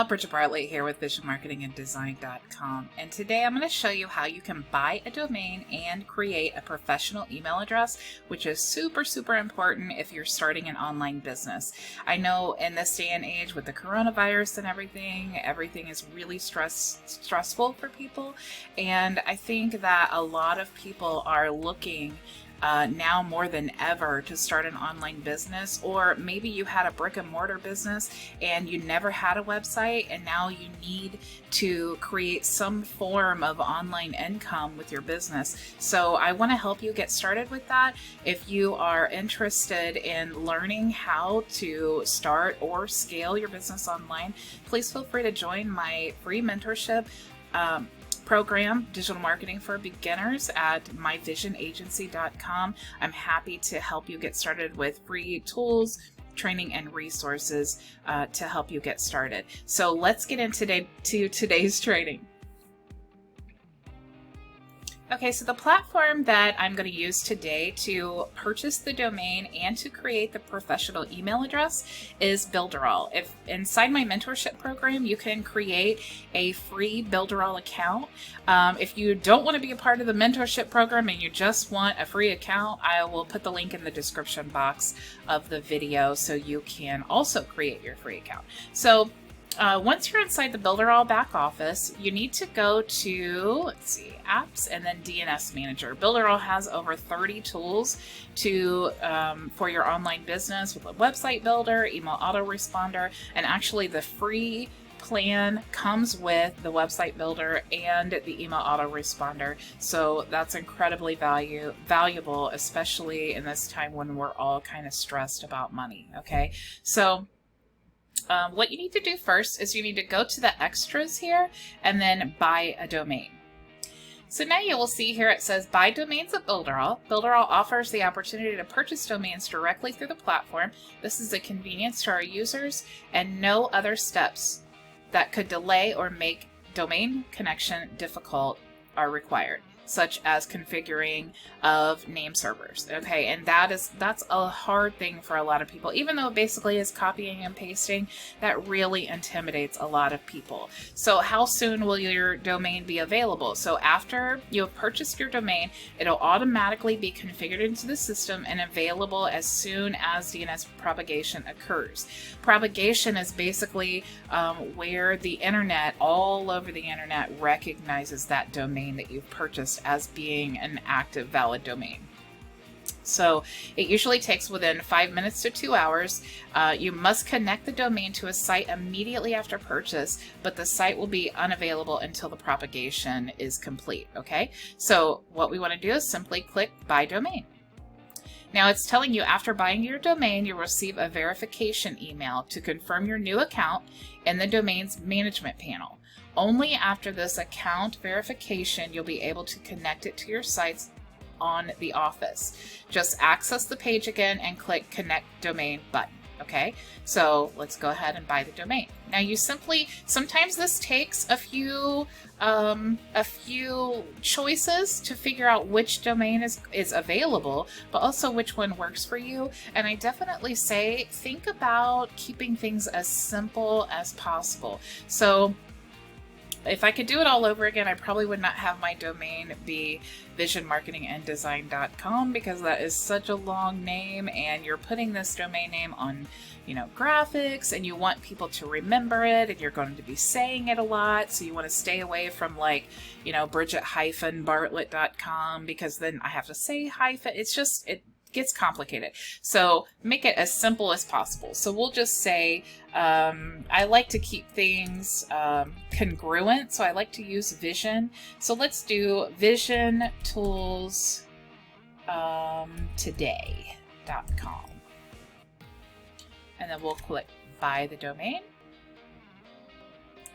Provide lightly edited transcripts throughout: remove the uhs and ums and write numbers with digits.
Bridget Bartlett here with visionmarketinganddesign.com, and today I'm going to show you how you can buy a domain and create a professional email address, which is super important if you're starting an online business. I know in this day and age with the coronavirus and everything is really stressful for people, and I think that a lot of people are looking now more than ever to start an online business, or maybe you had a brick and mortar business and you never had a website and now you need to create some form of online income with your business. So I want to help you get started with that. If you are interested in learning how to start or scale your business online, please feel free to join my free mentorship program, Digital Marketing for Beginners, at myvisionagency.com. I'm happy to help you get started with free tools, training, and resources to help you get started. So let's get into today's training. Okay, so the platform that I'm going to use today to purchase the domain and to create the professional email address is Builderall. If inside my mentorship program, you can create a free Builderall account. If you don't want to be a part of the mentorship program and you just want a free account, I will put the link in the description box of the video so you can also create your free account. So once you're inside the Builderall back office, you need to go to, let's see, apps and then DNS manager. Builderall has over 30 tools to for your online business with a website builder, email autoresponder, and actually the free plan comes with the website builder and the email autoresponder. So that's incredibly valuable, especially in this time when we're all kind of stressed about money. Okay, so what you need to do first is you need to go to the extras here and then buy a domain. So now you will see here it says buy domains at Builderall. Builderall offers the opportunity to purchase domains directly through the platform. This is a convenience to our users, and no other steps that could delay or make domain connection difficult are required, such as configuring of name servers. Okay, and that's a hard thing for a lot of people. Even though it basically is copying and pasting, that really intimidates a lot of people. So how soon will your domain be available? So after you have purchased your domain, it'll automatically be configured into the system and available as soon as DNS propagation occurs. Propagation is basically where the internet, all over the internet, recognizes that domain that you've purchased as being an active, valid domain. So it usually takes within 5 minutes to 2 hours. You must connect the domain to a site immediately after purchase, but the site will be unavailable until the propagation is complete. Okay, so what we want to do is simply click Buy Domain. Now it's telling you after buying your domain, you'll receive a verification email to confirm your new account in the domain's management panel. Only after this account verification, you'll be able to connect it to your sites on the office. Just access the page again and click Connect Domain button. Okay, so let's go ahead and buy the domain. Now you simply, sometimes this takes a few choices to figure out which domain is available, but also which one works for you. And I definitely say, think about keeping things as simple as possible. So if I could do it all over again, I probably would not have my domain be visionmarketinganddesign.com, because that is such a long name, and you're putting this domain name on, graphics, and you want people to remember it, and you're going to be saying it a lot. So you want to stay away from Bridget-Bartlett.com, because then I have to say hyphen. It gets complicated. So make it as simple as possible. So we'll just say, I like to keep things congruent, so I like to use Vision. So let's do Vision Tools today.com. And then we'll click Buy the Domain.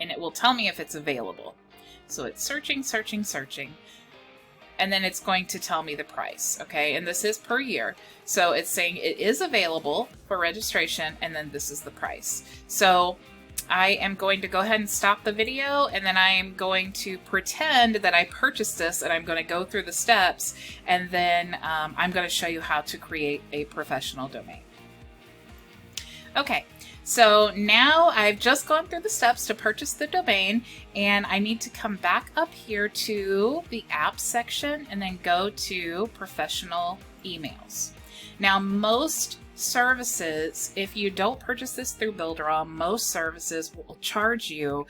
And it will tell me if it's available. So it's searching. And then it's going to tell me the price, okay? And this is per year. So it's saying it is available for registration, and then this is the price. So I am going to go ahead and stop the video, and then I am going to pretend that I purchased this, and I'm going to go through the steps, and then I'm going to show you how to create a professional domain. Okay, So now I've just gone through the steps to purchase the domain, and I need to come back up here to the apps section and then go to professional emails. Now, most services, if you don't purchase this through Builderall, most services will charge you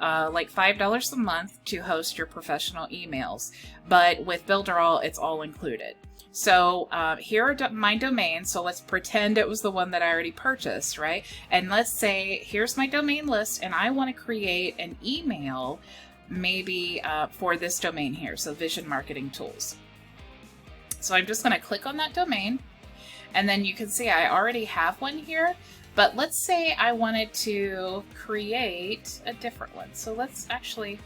like $5 a month to host your professional emails. But with Builderall, it's all included. So here are my domains. So let's pretend it was the one that I already purchased, right? And let's say, here's my domain list, and I want to create an email maybe for this domain here. So Vision Marketing Tools. So I'm just going to click on that domain. And then you can see I already have one here. But let's say I wanted to create a different one. So let's actually,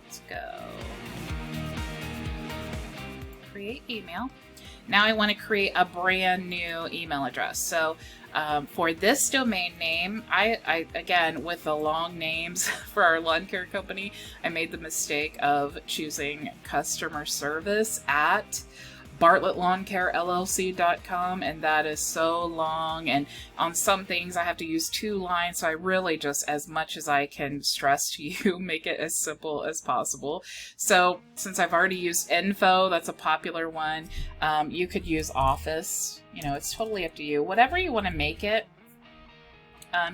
let's go. Create email. Now I want to create a brand new email address. So for this domain name, I again, with the long names for our lawn care company, I made the mistake of choosing customer service at BartlettLawnCareLLC.com, and that is so long, and on some things I have to use 2 lines, so I really just, as much as I can stress to you, make it as simple as possible. So since I've already used info, that's a popular one. You could use office, you know, it's totally up to you. Whatever you want to make it.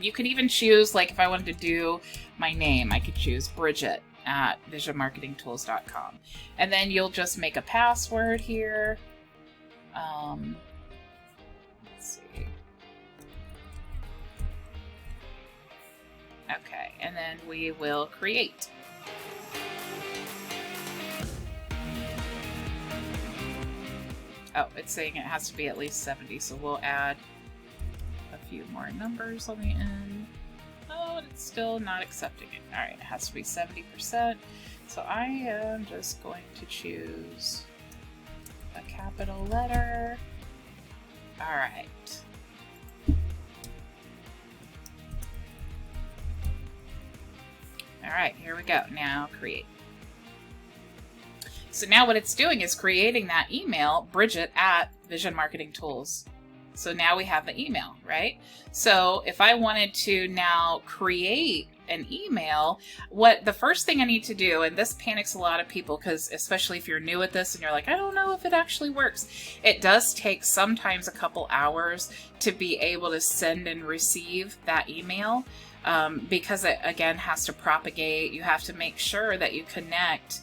You could even choose, like if I wanted to do my name, I could choose Bridget at visionmarketingtools.com. And then you'll just make a password here. Let's see. Okay, and then we will create. Oh, it's saying it has to be at least 70, so we'll add a few more numbers on the end. Oh, it's still not accepting it. All right, it has to be 70%. So I am just going to choose a capital letter. All right. All right, here we go. Now create. So now what it's doing is creating that email, Bridget at Vision Marketing Tools. So now we have the email, right? So if I wanted to now create an email, the first thing I need to do, and this panics a lot of people, because especially if you're new at this and you're like, I don't know if it actually works. It does take sometimes a couple hours to be able to send and receive that email, because it again has to propagate. You have to make sure that you connect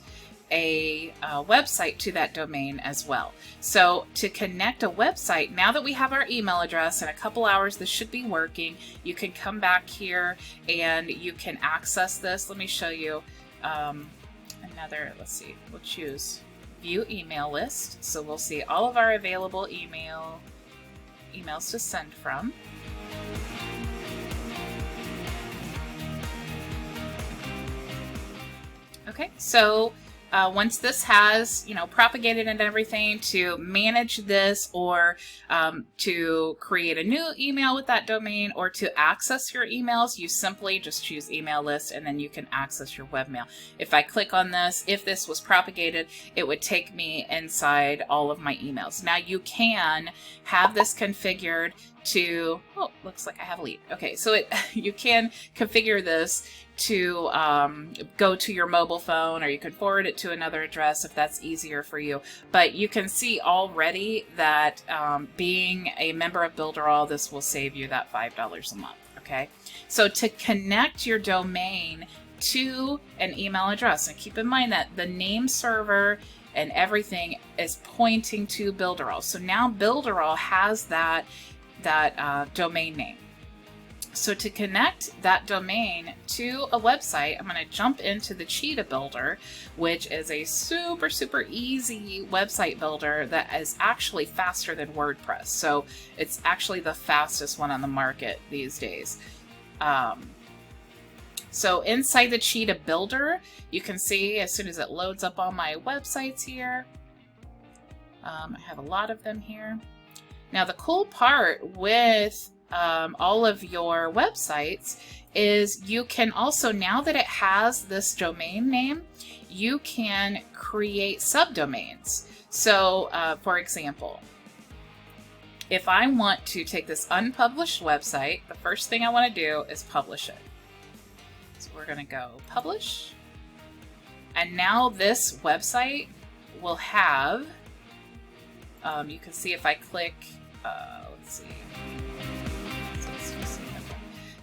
a website to that domain as well. So to connect a website, now that we have our email address, in a couple hours this should be working. You can come back here and you can access this. Let me show you another, let's see, we'll choose view email list. So we'll see all of our available emails to send from. Okay, so once this has, you know, propagated and everything, to manage this or to create a new email with that domain or to access your emails, you simply just choose email list and then you can access your webmail. If I click on this, if this was propagated, it would take me inside all of my emails. Now you can have this configured to, oh, looks like I have a lead. Okay, so you can configure this to go to your mobile phone, or you can forward it to another address if that's easier for you. But you can see already that being a member of Builderall, this will save you that $5 a month. Okay, so to connect your domain to an email address, and keep in mind that the name server and everything is pointing to Builderall. So now Builderall has that domain name. So to connect that domain to a website, I'm going to jump into the Cheetah Builder, which is a super, super easy website builder that is actually faster than WordPress. So it's actually the fastest one on the market these days. So inside the Cheetah Builder, you can see as soon as it loads up on my websites here, I have a lot of them here. Now the cool part with all of your websites is you can also, now that it has this domain name, you can create subdomains. So for example, If I want to take this unpublished website, the first thing I want to do is publish it. So we're going to go publish. And now this website will have, you can see if I click, let's see.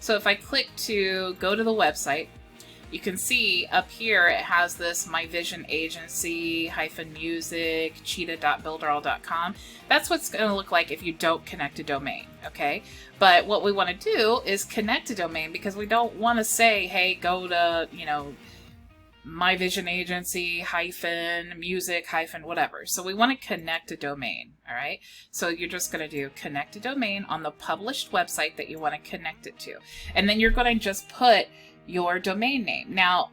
So if I click to go to the website, you can see up here it has this My Vision Agency -music cheetah.builderall.com. That's what's going to look like if you don't connect a domain, okay? But what we want to do is connect a domain, because we don't want to say, hey, go to, you know, My Vision Agency -music whatever. So we want to connect a domain, all right? So you're just going to do connect a domain on the published website that you want to connect it to. And then you're going to just put your domain name. Now,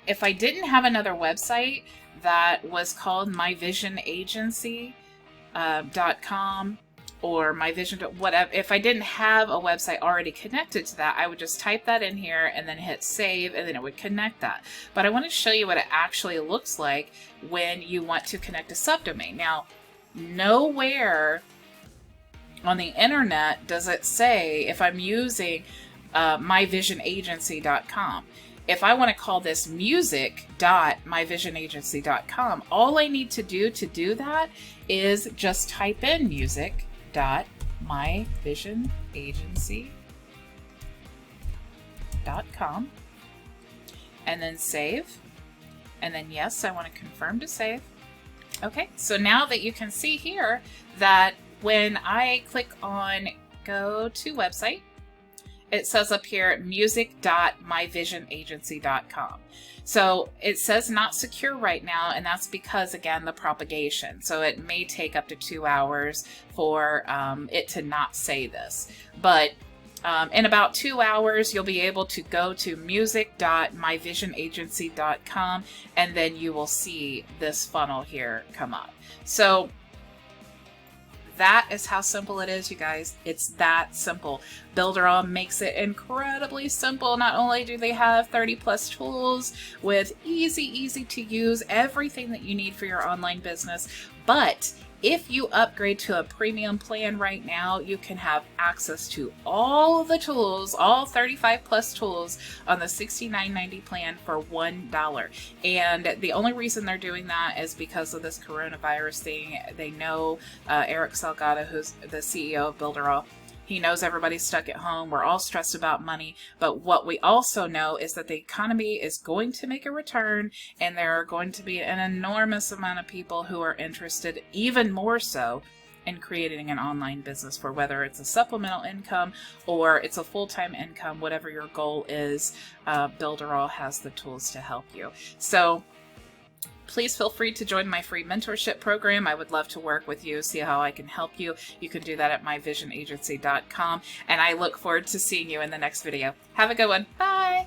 if I didn't have another website that was called myvisionagency.com or myvision, whatever, if I didn't have a website already connected to that, I would just type that in here and then hit save, and then it would connect that. But I want to show you what it actually looks like when you want to connect a subdomain. Now, nowhere on the internet does it say if I'm using myvisionagency.com. If I want to call this music.myvisionagency.com, all I need to do that is just type in music.myvisionagency.com and then save. And then yes, I want to confirm to save. Okay, so now that you can see here that when I click on go to website, it says up here music.myvisionagency.com. So it says not secure right now, and that's because, again, the propagation. So it may take up to 2 hours for it to not say this. But in about 2 hours, you'll be able to go to music.myvisionagency.com, and then you will see this funnel here come up. So that is how simple it is, you guys. It's that simple. Builderall makes it incredibly simple. Not only do they have 30+ tools with easy to use everything that you need for your online business, but if you upgrade to a premium plan right now, you can have access to all the tools, all 35+ tools on the $69.90 plan for $1. And the only reason they're doing that is because of this coronavirus thing. They know Eric Salgado, who's the CEO of Builderall, he knows everybody's stuck at home. We're all stressed about money. But what we also know is that the economy is going to make a return, and there are going to be an enormous amount of people who are interested, even more so, in creating an online business, for whether it's a supplemental income or it's a full-time income, whatever your goal is. Builderall has the tools to help you. So please feel free to join my free mentorship program. I would love to work with you, see how I can help you. You can do that at myvisionagency.com, and I look forward to seeing you in the next video. Have a good one. Bye!